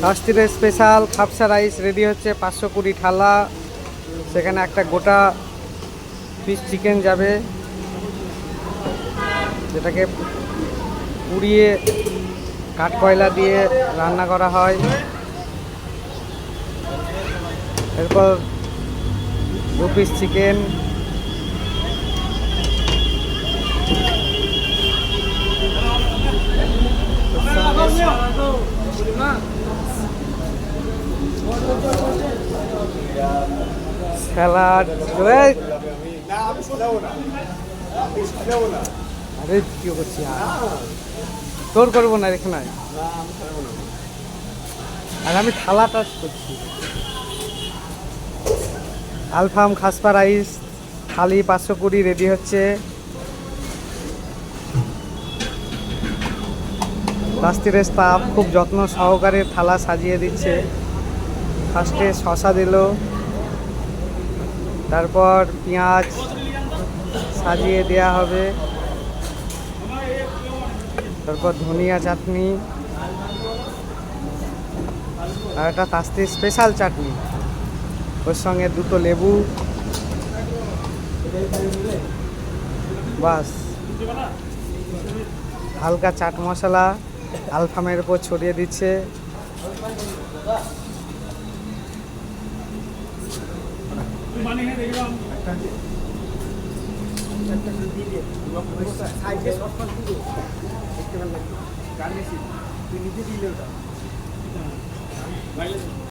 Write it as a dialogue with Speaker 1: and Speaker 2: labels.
Speaker 1: শাস্তির special খাপসা rice ready হচ্ছে 520 থালা। সেখানে একটা গোটা পিস চিকেন যাবে, যেটাকে পুড়িয়ে কাঠকয়লা দিয়ে রান্না করা হয়। এরপর 2 পিস চিকেন, স্যালাড। আরে কি করছি, তোর করবো না এখানে, আর আমি থালা টাচ করছি। আলফাম খাসপা রাইস থালি 520 রেডি হচ্ছে। শাস্তির স্টাফ খুব যত্ন সহকারে থালা সাজিয়ে দিচ্ছে। ফার্স্টে শসা দিল, তারপর পেঁয়াজ সাজিয়ে দেয়া হবে, তারপর ধনিয়া চাটনি আর একটা শাস্তির স্পেশাল চাটনি, ওর সঙ্গে 2টো লেবু। বাস, হালকা চাট মশলা আলফামের উপর ছড়িয়ে দিচ্ছে।